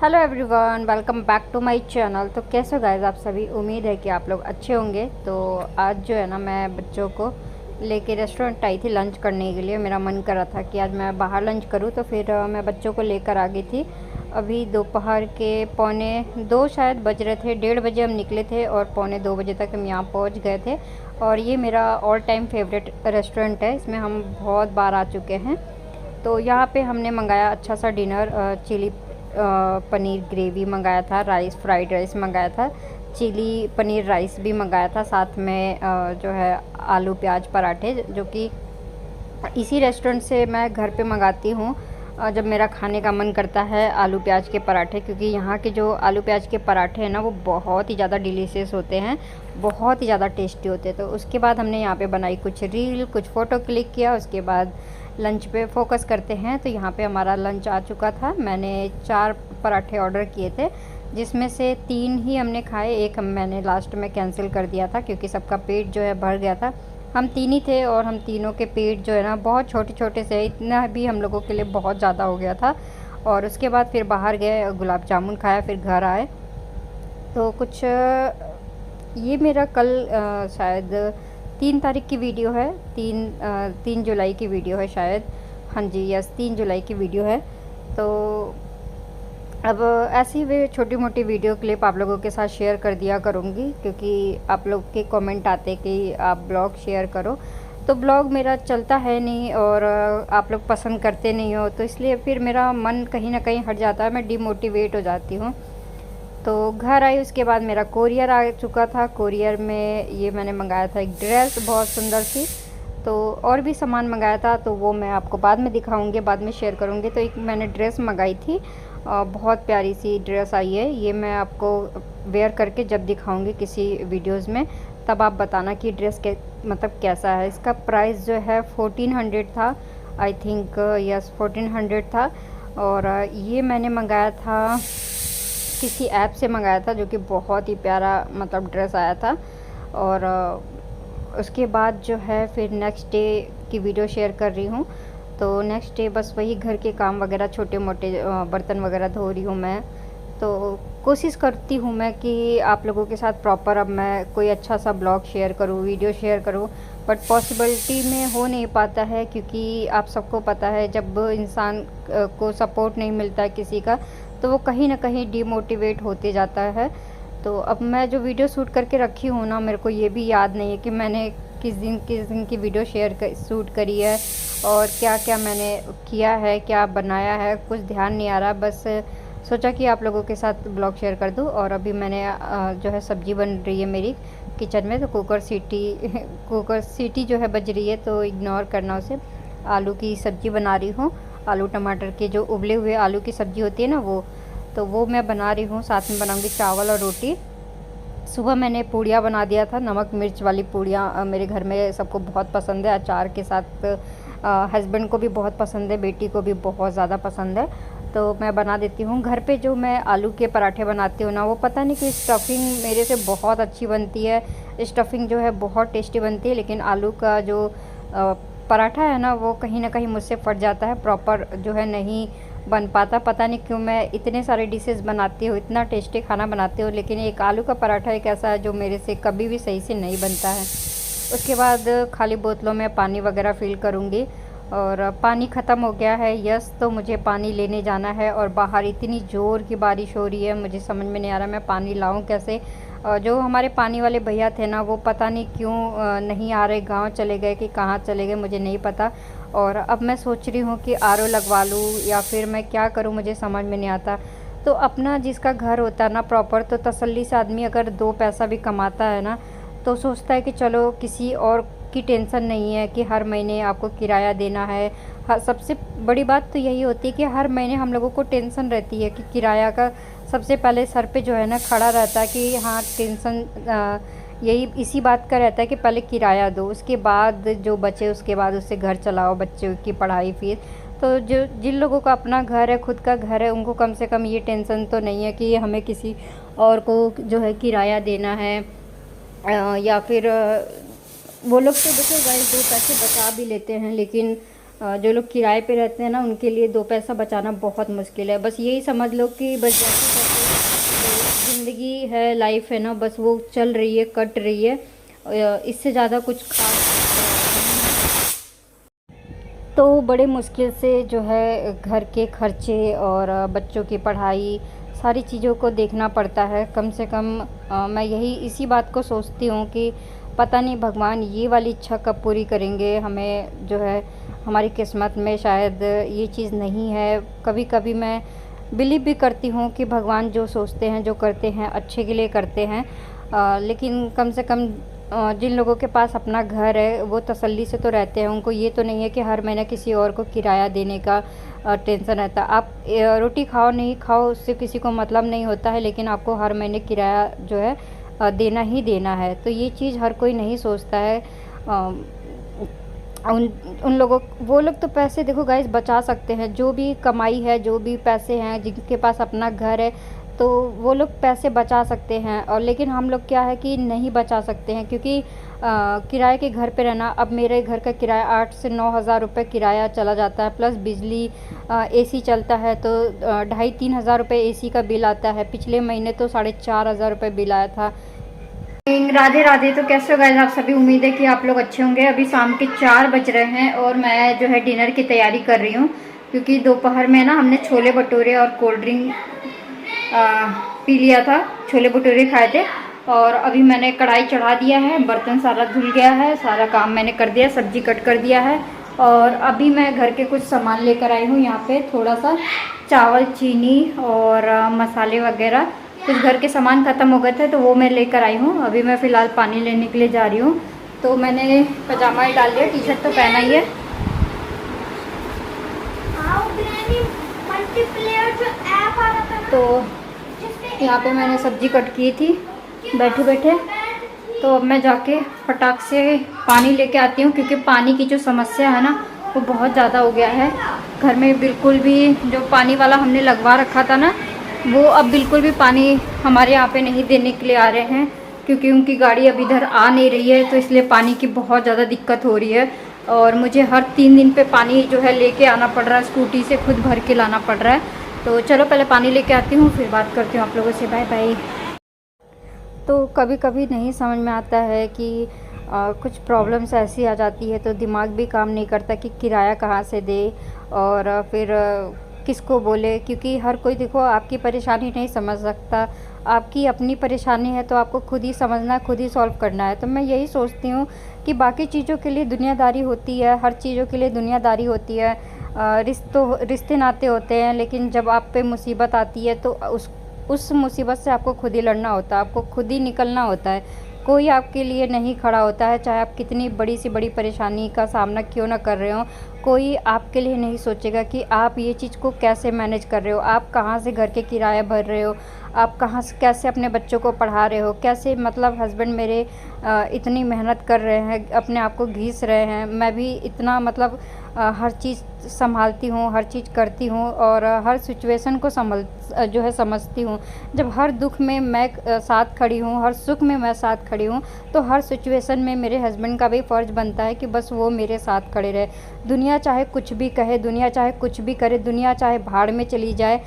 Hello everyone, welcome back to my channel. तो कैसे हो गाइस आप सभी? उम्मीद है कि आप लोग अच्छे होंगे। तो आज जो है ना, मैं बच्चों को लेके रेस्टोरेंट आई थी लंच करने के लिए। मेरा मन कर रहा था कि आज मैं बाहर लंच करूं, तो फिर मैं बच्चों को लेकर आ गई थी। अभी दोपहर के 1:45 शायद बज रहे थे। 1:30 हम निकले थे और 1:45 तक हम यहाँ पहुँच गए थे। और ये मेरा ऑल टाइम फेवरेट रेस्टोरेंट है, इसमें हम बहुत बार आ चुके हैं। तो यहाँ पे हमने मंगाया अच्छा सा डिनर। चिली पनीर ग्रेवी मंगाया था, राइस फ्राइड राइस मंगाया था, चिली पनीर राइस भी मंगाया था, साथ में जो है आलू प्याज पराठे, जो कि इसी रेस्टोरेंट से मैं घर पे मंगाती हूँ जब मेरा खाने का मन करता है आलू प्याज के पराठे। क्योंकि यहाँ के जो आलू प्याज के पराठे हैं ना, वो बहुत ही ज़्यादा डिलीशियस होते हैं, बहुत ही ज़्यादा टेस्टी होते हैं। तो उसके बाद हमने यहाँ पे बनाई कुछ रील, कुछ फ़ोटो क्लिक किया। उसके बाद लंच पे फोकस करते हैं। तो यहाँ पे हमारा लंच आ चुका था। मैंने 4 पराठे ऑर्डर किए थे, जिसमें से 3 ही हमने खाए, एक मैंने लास्ट में कैंसिल कर दिया था क्योंकि सबका पेट जो है भर गया था। हम 3 ही थे और हम तीनों के पेट जो है ना बहुत छोटे छोटे से, इतना भी हम लोगों के लिए बहुत ज़्यादा हो गया था। और उसके बाद फिर बाहर गए, गुलाब जामुन खाया, फिर घर आए। तो कुछ ये मेरा कल शायद 3 तारीख की वीडियो है, 3 जुलाई की वीडियो है शायद। हाँ जी, यस, 3 जुलाई की वीडियो है। तो अब ऐसी वे छोटी मोटी वीडियो क्लिप आप लोगों के साथ शेयर कर दिया करूँगी, क्योंकि आप लोग के कमेंट आते कि आप ब्लॉग शेयर करो। तो ब्लॉग मेरा चलता है नहीं और आप लोग पसंद करते नहीं हो, तो इसलिए फिर मेरा मन कहीं ना कहीं हट जाता है, मैं डिमोटिवेट हो जाती हूँ। तो घर आई, उसके बाद मेरा कोरियर आ चुका था। कोरियर में ये मैंने मंगाया था एक ड्रेस, बहुत सुंदर सी। तो और भी सामान मंगाया था, तो वो मैं आपको बाद में दिखाऊंगी, बाद में शेयर करूँगी। तो एक मैंने ड्रेस मंगाई थी, बहुत प्यारी सी ड्रेस आई है। ये मैं आपको वेयर करके जब दिखाऊंगी किसी वीडियोस में, तब आप बताना कि ड्रेस के मतलब कैसा है। इसका प्राइस जो है 1400 था, आई थिंक, यस 1400 था। और ये मैंने मंगाया था, किसी ऐप से मंगाया था, जो कि बहुत ही प्यारा मतलब ड्रेस आया था। और उसके बाद जो है फिर नेक्स्ट डे की वीडियो शेयर कर रही हूँ। तो नेक्स्ट डे बस वही घर के काम वगैरह, छोटे मोटे बर्तन वगैरह धो रही हूँ मैं। तो कोशिश करती हूँ मैं कि आप लोगों के साथ प्रॉपर अब मैं कोई अच्छा सा ब्लॉग शेयर करूँ, वीडियो शेयर करूँ, बट पॉसिबिलिटी में हो नहीं पाता है। क्योंकि आप सबको पता है, जब इंसान को सपोर्ट नहीं मिलता है किसी का, तो वो कहीं ना कहीं डिमोटिवेट होते जाता है। तो अब मैं जो वीडियो शूट करके रखी हूँ ना, मेरे को ये भी याद नहीं है कि मैंने किस दिन की वीडियो शूट करी है और क्या क्या मैंने किया है, क्या बनाया है, कुछ ध्यान नहीं आ रहा। बस सोचा कि आप लोगों के साथ ब्लॉग शेयर कर दूं। और अभी मैंने जो है सब्ज़ी बन रही है मेरी किचन में, तो कुकर सीटी जो है बज रही है, तो इग्नोर करना उसे। आलू की सब्ज़ी बना रही हूँ, आलू टमाटर के जो उबले हुए आलू की सब्ज़ी होती है ना, वो मैं बना रही हूँ। साथ में बनाऊँगी चावल और रोटी। सुबह मैंने पूड़ियाँ बना दिया था, नमक मिर्च वाली पूड़ियाँ। मेरे घर में सबको बहुत पसंद है, अचार के साथ। हस्बैंड को भी बहुत पसंद है, बेटी को भी बहुत ज़्यादा पसंद है। तो मैं बना देती हूँ। घर पे जो मैं आलू के पराठे बनाती हूँ ना, वो पता नहीं कि स्टफिंग मेरे से बहुत अच्छी बनती है, स्टफिंग जो है बहुत टेस्टी बनती है, लेकिन आलू का जो पराठा है ना, वो कहीं ना कहीं मुझसे फट जाता है, प्रॉपर जो है नहीं बन पाता। पता नहीं क्यों, मैं इतने सारे डिशेस बनाती हूँ, इतना टेस्टी खाना बनाती हूँ, लेकिन एक आलू का पराठा एक ऐसा है जो मेरे से कभी भी सही से नहीं बनता है। उसके बाद खाली बोतलों में पानी वगैरह फिल करूँगी। और पानी ख़त्म हो गया है, यस, तो मुझे पानी लेने जाना है। और बाहर इतनी ज़ोर की बारिश हो रही है, मुझे समझ में नहीं आ रहा मैं पानी लाऊं कैसे। जो हमारे पानी वाले भैया थे ना, वो पता नहीं क्यों नहीं आ रहे, गांव चले गए कि कहाँ चले गए, मुझे नहीं पता। और अब मैं सोच रही हूँ कि आरओ लगवा लूँ या फिर मैं क्या करूँ, मुझे समझ में नहीं आता। तो अपना जिसका घर होता है ना प्रॉपर, तो तसल्ली से आदमी अगर 2 पैसा भी कमाता है ना, तो सोचता है कि चलो किसी और की टेंशन नहीं है कि हर महीने आपको किराया देना है। सबसे बड़ी बात तो यही होती है कि हर महीने हम लोगों को टेंशन रहती है कि किराया का सबसे पहले सर पे जो है ना खड़ा रहता है कि हाँ, टेंशन यही इसी बात का रहता है कि पहले किराया दो, उसके बाद जो बचे उसके बाद उससे घर चलाओ, बच्चों की पढ़ाई फीस। तो जो जिन लोगों का अपना घर है, खुद का घर है, उनको कम से कम ये टेंशन तो नहीं है कि हमें किसी और को जो है किराया देना है। या फिर वो लोग तो देखो गाइस 2 पैसे बचा भी लेते हैं, लेकिन जो लोग किराए पे रहते हैं ना, उनके लिए 2 पैसा बचाना बहुत मुश्किल है। बस यही समझ लो कि बस जैसे तैसे ज़िंदगी है, लाइफ है ना, बस वो चल रही है, कट रही है। इससे ज़्यादा कुछ खास तो बड़े मुश्किल से जो है घर के खर्चे और बच्चों की पढ़ाई, सारी चीज़ों को देखना पड़ता है। कम से कम मैं यही इसी बात को सोचती हूँ कि पता नहीं भगवान ये वाली इच्छा कब पूरी करेंगे। हमें जो है हमारी किस्मत में शायद ये चीज़ नहीं है। कभी कभी मैं बिलीव भी करती हूँ कि भगवान जो सोचते हैं, जो करते हैं, अच्छे के लिए करते हैं। लेकिन कम से कम जिन लोगों के पास अपना घर है वो तसल्ली से तो रहते हैं। उनको ये तो नहीं है कि हर महीने किसी और को किराया देने का टेंशन रहता है। आप रोटी खाओ नहीं खाओ उससे किसी को मतलब नहीं होता है, लेकिन आपको हर महीने किराया जो है देना ही देना है। तो ये चीज़ हर कोई नहीं सोचता है। उन उन लोगों वो लोग तो पैसे देखो गाइस बचा सकते हैं। जो भी कमाई है, जो भी पैसे हैं, जिनके पास अपना घर है, तो वो लोग पैसे बचा सकते हैं। और लेकिन हम लोग क्या है कि नहीं बचा सकते हैं, क्योंकि किराए के घर पे रहना। अब मेरे घर का किराया 8 से 9 हज़ार रुपये किराया चला जाता है, प्लस बिजली, एसी चलता है तो 2,5-3 हज़ार रुपये एसी का बिल आता है। पिछले महीने तो 4,500 रुपये बिल आया था। राधे राधे। तो कैसे हो गाइस आप सभी? उम्मीद है कि आप लोग अच्छे होंगे। अभी शाम के 4 बज रहे हैं और मैं जो है डिनर की तैयारी कर रही हूँ, क्योंकि दोपहर में ना हमने छोले भटूरे और कोल्ड ड्रिंक पी लिया था। छोले भटूरे खाए थे और अभी मैंने कढ़ाई चढ़ा दिया है, बर्तन सारा धुल गया है, सारा काम मैंने कर दिया, सब्जी कट कर दिया है। और अभी मैं घर के कुछ सामान लेकर आई हूँ यहाँ पे, थोड़ा सा चावल, चीनी और मसाले वगैरह। कुछ घर के सामान ख़त्म हो गए थे तो वो मैं लेकर आई हूँ। अभी मैं फ़िलहाल पानी लेने के लिए जा रही हूँ। तो मैंने पजामा डाल लिया, टी शर्ट तो पहना ही है। तो यहाँ पे मैंने सब्जी कट की थी बैठे बैठे। तो अब मैं जाके फटाक से पानी लेके आती हूँ, क्योंकि पानी की जो समस्या है ना वो बहुत ज़्यादा हो गया है घर में। बिल्कुल भी जो पानी वाला हमने लगवा रखा था ना, वो अब बिल्कुल भी पानी हमारे यहाँ पे नहीं देने के लिए आ रहे हैं, क्योंकि उनकी गाड़ी अब इधर आ नहीं रही है। तो इसलिए पानी की बहुत ज़्यादा दिक्कत हो रही है और मुझे हर 3 दिन पे पानी जो है लेके आना पड़ रहा है, स्कूटी से खुद भर के लाना पड़ रहा है। तो चलो पहले पानी लेके आती हूँ, फिर बात करती हूँ आप लोगों से। Bye bye. तो कभी कभी नहीं समझ में आता है कि कुछ प्रॉब्लम्स ऐसी आ जाती है तो दिमाग भी काम नहीं करता कि किराया कहाँ से दे और फिर किसको बोले, क्योंकि हर कोई देखो आपकी परेशानी नहीं समझ सकता। आपकी अपनी परेशानी है तो आपको खुद ही समझना है, खुद ही सॉल्व करना है। तो मैं यही सोचती हूँ कि बाकी चीज़ों के लिए दुनियादारी होती है, हर चीज़ों के लिए दुनियादारी होती है, रिश्ते नाते होते हैं, लेकिन जब आप पे मुसीबत आती है तो उस मुसीबत से आपको खुद ही लड़ना होता है, आपको खुद ही निकलना होता है। कोई आपके लिए नहीं खड़ा होता है, चाहे आप कितनी बड़ी से बड़ी परेशानी का सामना क्यों ना कर रहे हो। कोई आपके लिए नहीं सोचेगा कि आप ये चीज़ को कैसे मैनेज कर रहे हो, आप कहाँ से घर के किराया भर रहे हो, आप कहाँ से कैसे अपने बच्चों को पढ़ा रहे हो, कैसे मतलब हस्बैंड मेरे इतनी मेहनत कर रहे हैं, अपने आप को घिस रहे हैं। मैं भी इतना मतलब हर चीज़ संभालती हूँ, हर चीज़ करती हूँ और हर सिचुएशन को जो है समझती हूँ। जब हर दुख में मैं साथ खड़ी हूँ, हर सुख में मैं साथ खड़ी हूँ, तो हर सिचुएशन में मेरे हस्बैंड का भी फ़र्ज़ बनता है कि बस वो मेरे साथ खड़े रहे। दुनिया चाहे कुछ भी कहे, दुनिया चाहे कुछ भी करे, दुनिया चाहे भाड़ में चली जाए,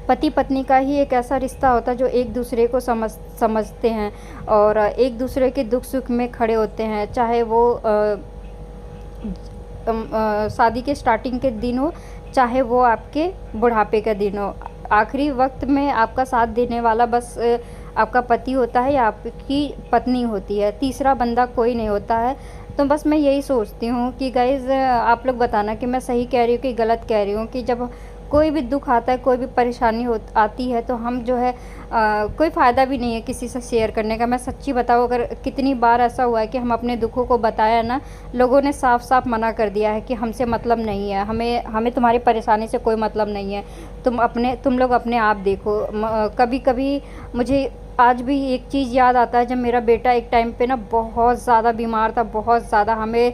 पति पत्नी का ही एक ऐसा रिश्ता होता है जो एक दूसरे को समझते हैं और एक दूसरे के दुख सुख में खड़े होते हैं। चाहे वो शादी के स्टार्टिंग के दिन हो, चाहे वो आपके बुढ़ापे का दिन हो, आखिरी वक्त में आपका साथ देने वाला बस आपका पति होता है या आपकी पत्नी होती है। तीसरा बंदा कोई नहीं होता है। तो बस मैं यही सोचती हूँ कि गाइज़ आप लोग बताना कि मैं सही कह रही हूँ कि गलत कह रही हूँ, कि जब कोई भी दुख आता है, कोई भी परेशानी आती है तो हम जो है कोई फ़ायदा भी नहीं है किसी से शेयर करने का। मैं सच्ची बताऊँ, अगर कितनी बार ऐसा हुआ है कि हम अपने दुखों को बताया ना, लोगों ने साफ साफ मना कर दिया है कि हमसे मतलब नहीं है, हमें तुम्हारी परेशानी से कोई मतलब नहीं है, तुम लोग अपने आप देखो। कभी कभी मुझे आज भी एक चीज़ याद आता है, जब मेरा बेटा एक टाइम पे ना बहुत ज़्यादा बीमार था, बहुत ज़्यादा। हमें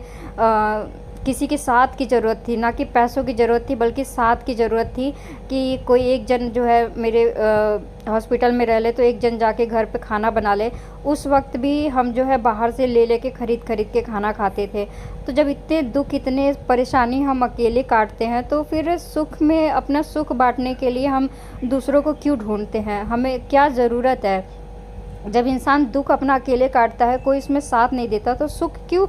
किसी के साथ की ज़रूरत थी, ना कि पैसों की ज़रूरत थी, बल्कि साथ की ज़रूरत थी कि कोई एक जन जो है मेरे हॉस्पिटल में रह ले तो एक जन जाके घर पे खाना बना ले। उस वक्त भी हम जो है बाहर से ले लेके ख़रीद के खाना खाते थे। तो जब इतने दुख, इतने परेशानी हम अकेले काटते हैं, तो फिर सुख में अपना सुख बांटने के लिए हम दूसरों को क्यों ढूंढते हैं? हमें क्या ज़रूरत है? जब इंसान दुख अपना अकेले काटता है, कोई इसमें साथ नहीं देता, तो सुख क्यों?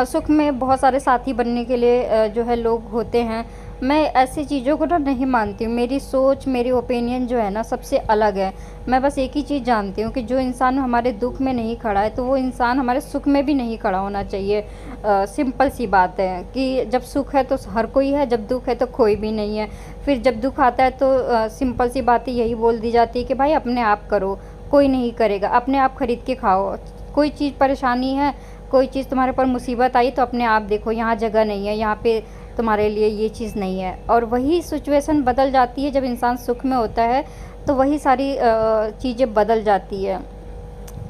सुख में बहुत सारे साथी बनने के लिए जो है लोग होते हैं। मैं ऐसी चीज़ों को ना नहीं मानती हूँ। मेरी सोच, मेरी ओपिनियन जो है ना सबसे अलग है। मैं बस एक ही चीज़ जानती हूँ कि जो इंसान हमारे दुख में नहीं खड़ा है, तो वो इंसान हमारे सुख में भी नहीं खड़ा होना चाहिए। सिंपल सी बात है कि जब सुख है तो हर कोई है, जब दुख है तो कोई भी नहीं है। फिर जब दुख आता है तो सिंपल सी बातें यही बोल दी जाती है कि भाई अपने आप करो, कोई नहीं करेगा, अपने आप ख़रीद के खाओ। कोई चीज़ परेशानी है, कोई चीज़ तुम्हारे ऊपर मुसीबत आई तो अपने आप देखो, यहाँ जगह नहीं है, यहाँ पे तुम्हारे लिए ये चीज़ नहीं है। और वही सिचुएशन बदल जाती है जब इंसान सुख में होता है, तो वही सारी चीज़ें बदल जाती है।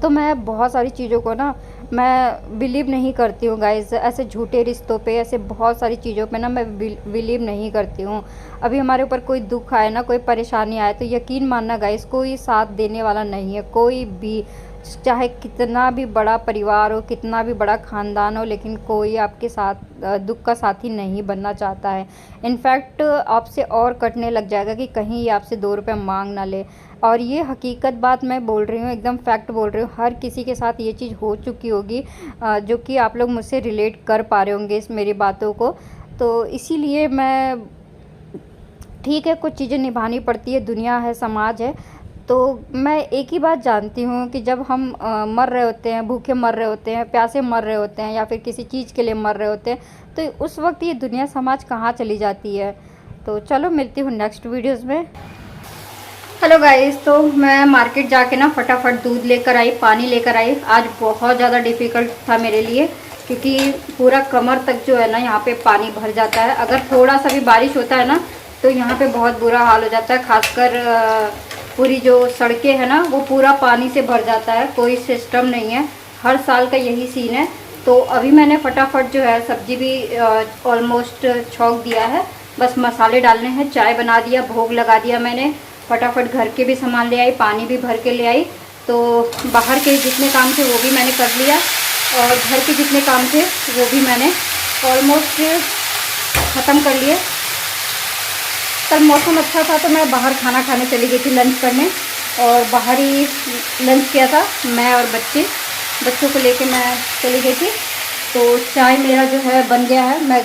तो मैं बहुत सारी चीज़ों को ना मैं बिलीव नहीं करती हूँ गाइज़। ऐसे झूठे रिश्तों पे, ऐसे बहुत सारी चीज़ों पे ना मैं बिलीव नहीं करती हूँ। अभी हमारे ऊपर कोई दुख आए ना, कोई परेशानी आए, तो यकीन मानना गाइज़, कोई साथ देने वाला नहीं है, कोई भी। चाहे कितना भी बड़ा परिवार हो, कितना भी बड़ा ख़ानदान हो, लेकिन कोई आपके साथ दुख का साथी नहीं बनना चाहता है। इनफैक्ट आपसे और कटने लग जाएगा कि कहीं ये आपसे 2 रुपये मांग ना ले। और ये हकीकत बात मैं बोल रही हूँ, एकदम फैक्ट बोल रही हूँ। हर किसी के साथ ये चीज़ हो चुकी होगी, जो कि आप लोग मुझसे रिलेट कर पा रहे होंगे इस मेरी बातों को। तो इसीलिए मैं, ठीक है, कुछ चीज़ें निभानी पड़ती है, दुनिया है, समाज है। तो मैं एक ही बात जानती हूँ कि जब हम मर रहे होते हैं, भूखे मर रहे होते हैं, प्यासे मर रहे होते हैं, या फिर किसी चीज़ के लिए मर रहे होते हैं, तो उस वक्त ये दुनिया समाज कहाँ चली जाती है। तो चलो मिलती हूँ नेक्स्ट वीडियोज़ में। हेलो गाइस, तो मैं मार्केट जाके ना फटाफट दूध लेकर आई, पानी लेकर आई। आज बहुत ज़्यादा डिफ़िकल्ट था मेरे लिए, क्योंकि पूरा कमर तक जो है ना यहाँ पे पानी भर जाता है। अगर थोड़ा सा भी बारिश होता है ना, तो यहाँ पे बहुत बुरा हाल हो जाता है। खासकर पूरी जो सड़कें हैं ना, वो पूरा पानी से भर जाता है, कोई सिस्टम नहीं है। हर साल का यही सीन है। तो अभी मैंने फटाफट जो है सब्जी भी ऑलमोस्ट छौंक दिया है, बस मसाले डालने हैं। चाय बना दिया, भोग लगा दिया मैंने, फटाफट घर के भी सामान ले आई, पानी भी भर के ले आई। तो बाहर के जितने काम थे वो भी मैंने कर लिया, और घर के जितने काम थे वो भी मैंने ऑलमोस्ट ख़त्म कर लिए। कल मौसम अच्छा था तो मैं बाहर खाना खाने चली गई थी, लंच करने, और बाहर ही लंच किया था मैं और बच्चों को लेके मैं चली गई थी। तो चाय मेरा जो है बन गया है। मैं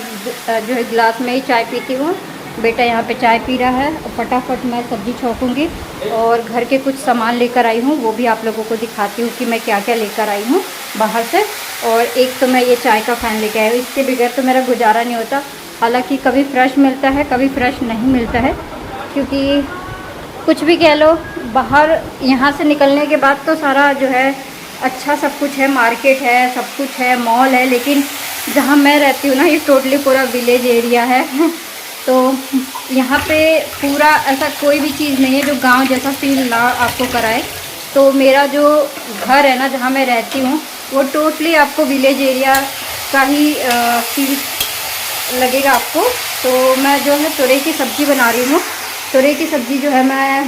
जो है गिलास में ही चाय पीती हूँ। बेटा यहाँ पे चाय पी रहा है, और फटाफट मैं सब्ज़ी छौंकूँगी। और घर के कुछ सामान लेकर आई हूँ, वो भी आप लोगों को दिखाती हूँ कि मैं क्या क्या लेकर आई हूँ बाहर से। और एक तो मैं ये चाय का फ़ैन लेके आई हूँ, इसके बगैर तो मेरा गुजारा नहीं होता। हालांकि कभी फ्रेश मिलता है, कभी फ्रेश नहीं मिलता है, क्योंकि कुछ भी कह लो, बाहर यहाँ से निकलने के बाद तो सारा जो है अच्छा सब कुछ है, मार्केट है, सब कुछ है, मॉल है। लेकिन जहाँ मैं रहती हूँ ना, ये टोटली पूरा विलेज एरिया है। तो यहाँ पे पूरा ऐसा कोई भी चीज़ नहीं है जो गांव जैसा फील ना आपको कराए। तो मेरा जो घर है ना, जहाँ मैं रहती हूँ, वो टोटली आपको विलेज एरिया का ही फील लगेगा आपको। तो मैं जो है तुरई की सब्ज़ी बना रही हूँ। तुरई की सब्ज़ी जो है मैं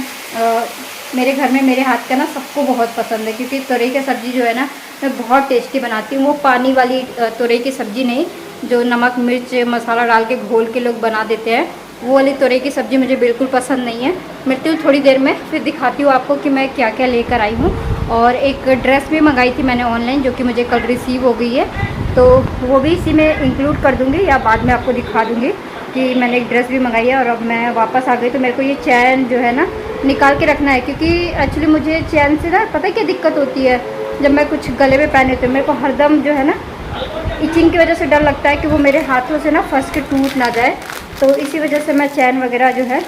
मेरे घर में मेरे हाथ का ना सबको बहुत पसंद है, क्योंकि तुरई की सब्ज़ी जो है ना मैं बहुत टेस्टी बनाती हूँ। वो पानी वाली तुरई की सब्ज़ी नहीं, जो नमक मिर्च मसाला डाल के घोल के लोग बना देते हैं, वो वाली तुरई की सब्ज़ी मुझे बिल्कुल पसंद नहीं है। मिलती हूँ थोड़ी देर में, फिर दिखाती हूँ आपको कि मैं क्या क्या लेकर आई हूँ। और एक ड्रेस भी मंगाई थी मैंने ऑनलाइन, जो कि मुझे कल रिसीव हो गई है, तो वो भी इसी में इंक्लूड कर दूँगी, या बाद में आपको दिखा दूँगी कि मैंने एक ड्रेस भी मंगाई है। और अब मैं वापस आ गई, तो मेरे को ये चैन जो है ना निकाल के रखना है, क्योंकि एक्चुअली मुझे चैन से ना पता है क्या दिक्कत होती है, जब मैं कुछ गले में पहने तो मेरे को हरदम जो है ना इचिंग की वजह से डर लगता है कि वो मेरे हाथों से ना फंस के टूट ना जाए। तो इसी वजह से मैं चैन वगैरह जो है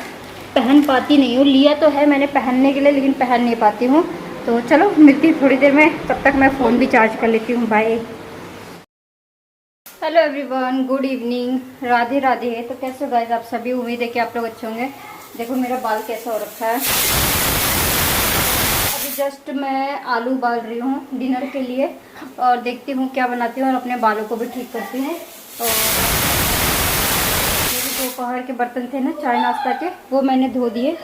पहन पाती नहीं हूँ। लिया तो है मैंने पहनने के लिए, लेकिन पहन नहीं पाती हूँ। तो चलो मिलती हूँ थोड़ी देर में, तब तक मैं फ़ोन भी चार्ज कर लेती हूँ। Bye. Hello everyone, good evening, Radhe Radhe. तो कैसे हो गाइस आप सभी? उम्मीद है कि आप लोग अच्छे होंगे। देखो मेरा बाल कैसा हो रखा है। अभी जस्ट मैं आलू उबाल रही हूँ डिनर के लिए, और देखती हूँ क्या बनाती हूँ, और अपने बालों को भी ठीक करती हूँ। और दोपहर के बर्तन थे ना चाय नाश्ता के, वो मैंने धो दिए।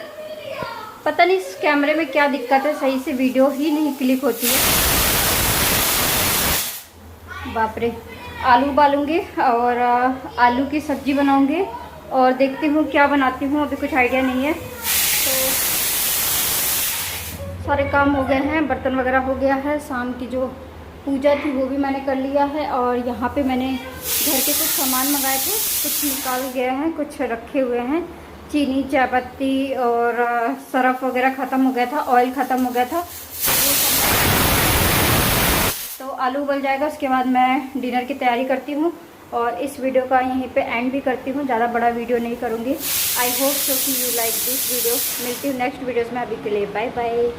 पता नहीं इस कैमरे में क्या दिक्कत है, सही से वीडियो ही नहीं क्लिक होती है। बाप रे। आलू उबालूंगी और आलू की सब्ज़ी बनाऊंगी और देखती हूँ क्या बनाती हूँ, अभी कुछ आइडिया नहीं है। तो सारे काम हो गए हैं, बर्तन वगैरह हो गया है, शाम की जो पूजा थी वो भी मैंने कर लिया है। और यहाँ पे मैंने घर के कुछ सामान मंगाए थे, कुछ निकाल गए हैं, कुछ रखे हुए हैं। चीनी, चाय पत्ती और सरफ वगैरह ख़त्म हो गया था, ऑयल ख़त्म हो गया था। तो आलू उबल जाएगा, उसके बाद मैं डिनर की तैयारी करती हूँ और इस वीडियो का यहीं पे एंड भी करती हूँ। ज़्यादा बड़ा वीडियो नहीं करूँगी। आई होप सो कि यू लाइक दिस वीडियो। मिलती हूँ नेक्स्ट वीडियोज़ में, अभी के लिए बाय बाय।